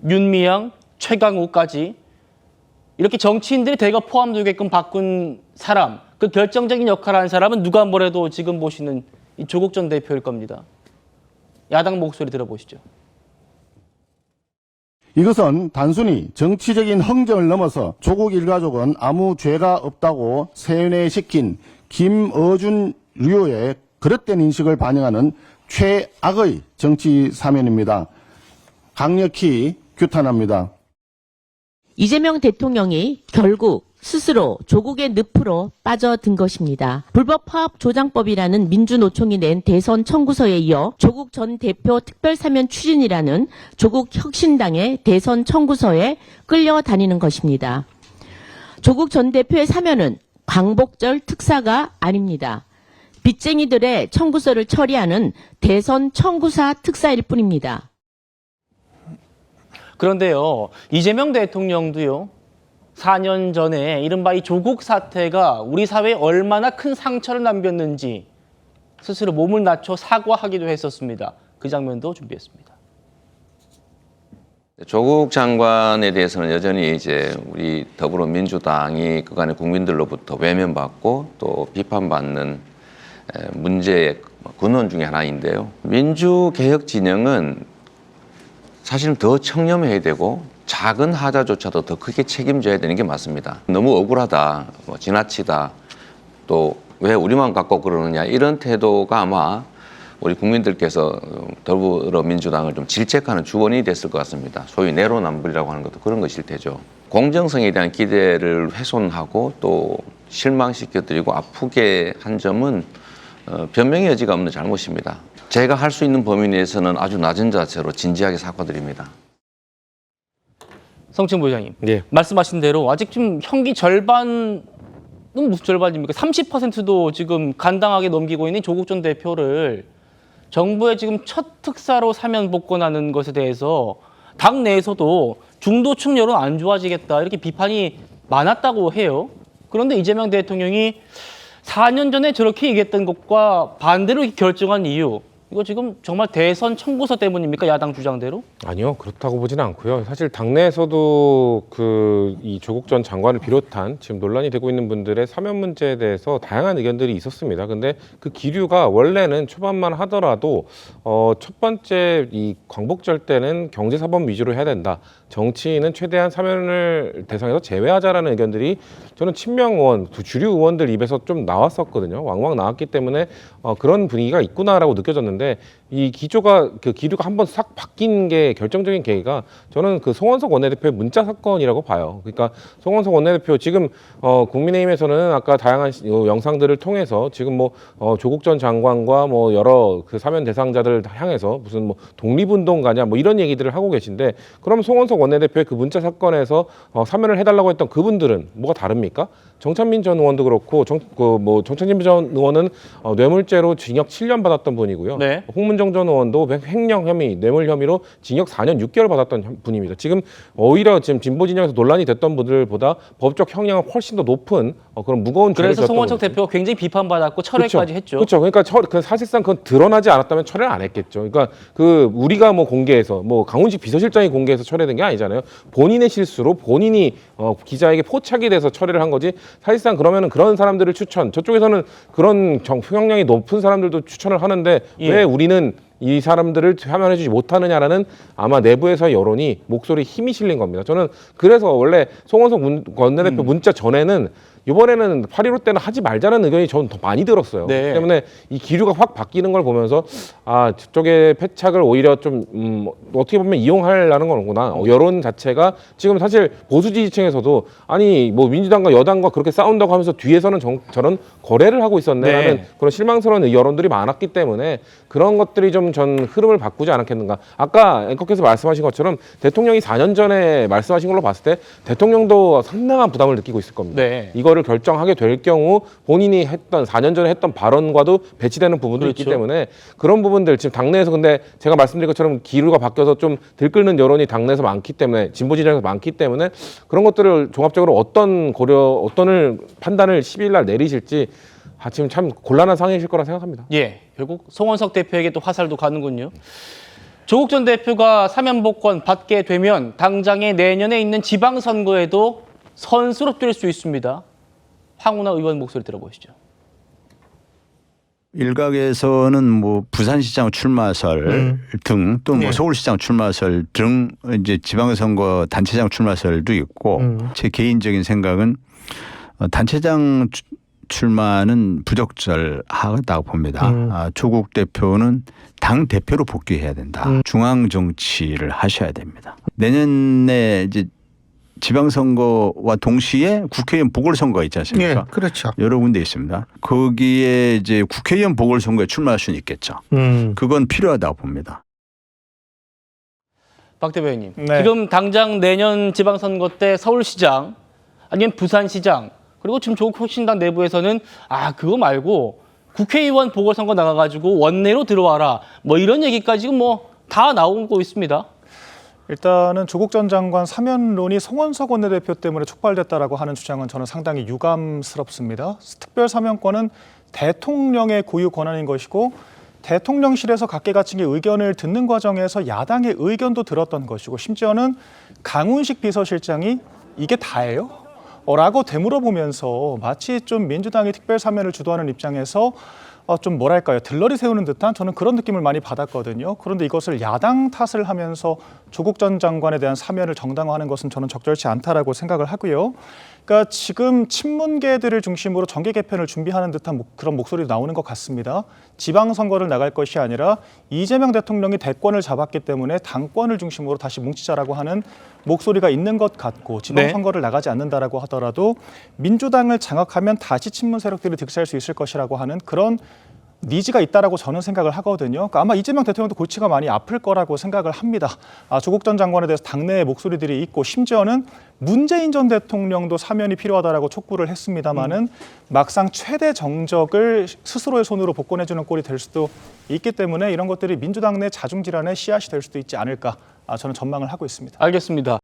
윤미향, 최강욱까지 이렇게 정치인들이 대거 포함되게끔 바꾼 사람, 그 결정적인 역할을 한 사람은 누가 뭐래도 지금 보시는 이 조국 전 대표일 겁니다. 야당 목소리 들어보시죠. 이것은 단순히 정치적인 흥정을 넘어서 조국 일가족은 아무 죄가 없다고 세뇌시킨 김어준 류의 그릇된 인식을 반영하는 최악의 정치 사면입니다. 강력히 규탄합니다. 이재명 대통령이 결국 스스로 조국의 늪으로 빠져든 것입니다. 불법 파업 조장법이라는 민주노총이 낸 대선 청구서에 이어 조국 전 대표 특별사면 추진이라는 조국 혁신당의 대선 청구서에 끌려다니는 것입니다. 조국 전 대표의 사면은 광복절 특사가 아닙니다. 빚쟁이들의 청구서를 처리하는 대선 청구사 특사일 뿐입니다. 그런데요, 이재명 대통령도요, 4년 전에 이른바 이 조국 사태가 우리 사회에 얼마나 큰 상처를 남겼는지 스스로 몸을 낮춰 사과하기도 했었습니다. 그 장면도 준비했습니다. 조국 장관에 대해서는 여전히 이제 우리 더불어민주당이 그간의 국민들로부터 외면받고 또 비판받는 문제의 근원 중에 하나인데요. 민주개혁 진영은 사실은 더 청렴해야 되고 작은 하자조차도 더 크게 책임져야 되는 게 맞습니다. 너무 억울하다, 지나치다, 또 왜 우리만 갖고 그러느냐 이런 태도가 아마 우리 국민들께서 더불어민주당을 좀 질책하는 주원이 됐을 것 같습니다. 소위 내로남불이라고 하는 것도 그런 것일 테죠. 공정성에 대한 기대를 훼손하고 또 실망시켜드리고 아프게 한 점은 변명의 여지가 없는 잘못입니다. 제가 할 수 있는 범위 내에서는 아주 낮은 자세로 진지하게 사과드립니다. 성층 부회장님, 예. 말씀하신 대로 아직 좀 형기 절반은 무슨 절반입니까? 30%도 지금 간당하게 넘기고 있는 조국 전 대표를 정부의 지금 첫 특사로 사면 복권하는 것에 대해서 당 내에서도 중도층 여론 안 좋아지겠다 이렇게 비판이 많았다고 해요. 그런데 이재명 대통령이 4년 전에 저렇게 얘기했던 것과 반대로 결정한 이유, 이거 지금 정말 대선 청구서 때문입니까? 야당 주장대로? 아니요, 그렇다고 보지는 않고요. 사실 당내에서도 이 조국 전 장관을 비롯한 지금 논란이 되고 있는 분들의 사면 문제에 대해서 다양한 의견들이 있었습니다. 근데 그 기류가 원래는 초반만 하더라도 첫 번째 이 광복절 때는 경제사법 위주로 해야 된다. 정치인은 최대한 사면을 대상에서 제외하자라는 의견들이 저는 친명 의원, 주류 의원들 입에서 좀 나왔었거든요. 왕왕 나왔기 때문에 그런 분위기가 있구나라고 느껴졌는데 이 기류가 한번 싹 바뀐 게 결정적인 계기가 저는 그 송원석 원내대표의 문자 사건이라고 봐요. 그러니까 송원석 원내대표 지금 국민의힘에서는 아까 다양한 영상들을 통해서 지금 뭐 조국 전 장관과 뭐 여러 그 사면 대상자들을 향해서 무슨 뭐 독립운동가냐 뭐 이런 얘기들을 하고 계신데, 그럼 송원석 원내대표의 그 문자 사건에서 사면을 해달라고 했던 그분들은 뭐가 다릅니까? 정찬민 전 의원도 그렇고 정찬민 전 의원은 뇌물죄로 징역 7년 받았던 분이고요. 네. 홍문정 전 의원도 횡령 혐의, 뇌물 혐의로 징역 4년 6개월 받았던 분입니다. 지금 오히려 지금 진보 진영에서 논란이 됐던 분들보다 법적 형량은 훨씬 더 높은 그런 무거운 죄를 그래서 송원석 대표가 굉장히 비판받았고 철회까지 했죠. 그렇죠. 그러니까 사실상 그건 드러나지 않았다면 철회를 안 했겠죠. 그러니까 우리가 뭐 공개해서 강훈식 비서실장이 공개해서 철회된 게 아니잖아요. 본인의 실수로 본인이 기자에게 포착이 돼서 철회를 한 거지. 사실상 그러면은 그런 사람들을 저쪽에서는 그런 형량이 높은 사람들도 추천을 하는데 왜 우리는 이 사람들을 사면해주지 못하느냐라는 아마 내부에서의 여론이 목소리에 힘이 실린 겁니다. 저는 그래서 원래 송원석 원내대표 문자 전에는 이번에는 8.15 때는 하지 말자는 의견이 저는 더 많이 들었어요. 네. 그렇기 때문에 이 기류가 확 바뀌는 걸 보면서 저쪽의 패착을 오히려 좀 어떻게 보면 이용하려는 거구나. 여론 자체가 지금 사실 보수 지지층에서도 아니 뭐 민주당과 여당과 그렇게 싸운다고 하면서 뒤에서는 저런 거래를 하고 있었네라는 네. 그런 실망스러운 여론들이 많았기 때문에 그런 것들이 좀 전 흐름을 바꾸지 않았겠는가. 아까 앵커께서 말씀하신 것처럼 대통령이 4년 전에 말씀하신 걸로 봤을 때 대통령도 상당한 부담을 느끼고 있을 겁니다. 네. 이거를 결정하게 될 경우 본인이 4년 전에 했던 발언과도 배치되는 부분도 그렇죠. 있기 때문에 그런 부분들 지금 당내에서 근데 제가 말씀드린 것처럼 기류가 바뀌어서 좀 들끓는 여론이 당내에서 많기 때문에 진보 진영에서 많기 때문에 그런 것들을 종합적으로 어떤 판단을 10일 날 내리실지 지금 참 곤란한 상황이실 거라 생각합니다. 예, 결국 송원석 대표에게 또 화살도 가는군요. 조국 전 대표가 사면 복권 받게 되면 당장에 내년에 있는 지방선거에도 선수로 뛸 수 있습니다. 황운하 의원 목소리 들어보시죠. 일각에서는 뭐 부산시장 출마설 등 또 뭐 서울시장 출마설 등 이제 지방선거 단체장 출마설도 있고 제 개인적인 생각은 단체장 출마는 부적절하다고 봅니다. 조국 대표는 당 대표로 복귀해야 된다. 중앙 정치를 하셔야 됩니다. 내년에 이제 지방선거와 동시에 국회의원 보궐선거가 있지 않습니까? 예, 그렇죠. 여러 군데 있습니다. 거기에 이제 국회의원 보궐선거에 출마할 수는 있겠죠. 그건 필요하다고 봅니다. 박 대변인, 네. 지금 당장 내년 지방선거 때 서울시장 아니면 부산시장 그리고 지금 조국 혁신당 내부에서는 그거 말고 국회의원 보궐선거 나가가지고 원내로 들어와라 뭐 이런 얘기까지 지금 뭐 다 나오고 있습니다. 일단은 조국 전 장관 사면론이 송원석 원내대표 때문에 촉발됐다라고 하는 주장은 저는 상당히 유감스럽습니다. 특별사면권은 대통령의 고유 권한인 것이고 대통령실에서 각계각층의 의견을 듣는 과정에서 야당의 의견도 들었던 것이고 심지어는 강훈식 비서실장이 이게 다예요? 라고 되물어보면서 마치 좀 민주당이 특별사면을 주도하는 입장에서 좀 뭐랄까요, 들러리 세우는 듯한 저는 그런 느낌을 많이 받았거든요. 그런데 이것을 야당 탓을 하면서 조국 전 장관에 대한 사면을 정당화하는 것은 저는 적절치 않다라고 생각을 하고요. 그러니까 지금 친문계들을 중심으로 정계 개편을 준비하는 듯한 그런 목소리도 나오는 것 같습니다. 지방선거를 나갈 것이 아니라 이재명 대통령이 대권을 잡았기 때문에 당권을 중심으로 다시 뭉치자라고 하는 목소리가 있는 것 같고 지방선거를 나가지 않는다라고 하더라도 민주당을 장악하면 다시 친문 세력들이 득세할 수 있을 것이라고 하는 그런 니즈가 있다라고 저는 생각을 하거든요. 그러니까 아마 이재명 대통령도 골치가 많이 아플 거라고 생각을 합니다. 조국 전 장관에 대해서 당내의 목소리들이 있고 심지어는 문재인 전 대통령도 사면이 필요하다라고 촉구를 했습니다마는 막상 최대 정적을 스스로의 손으로 복권해주는 꼴이 될 수도 있기 때문에 이런 것들이 민주당 내 자중질환의 씨앗이 될 수도 있지 않을까 저는 전망을 하고 있습니다. 알겠습니다.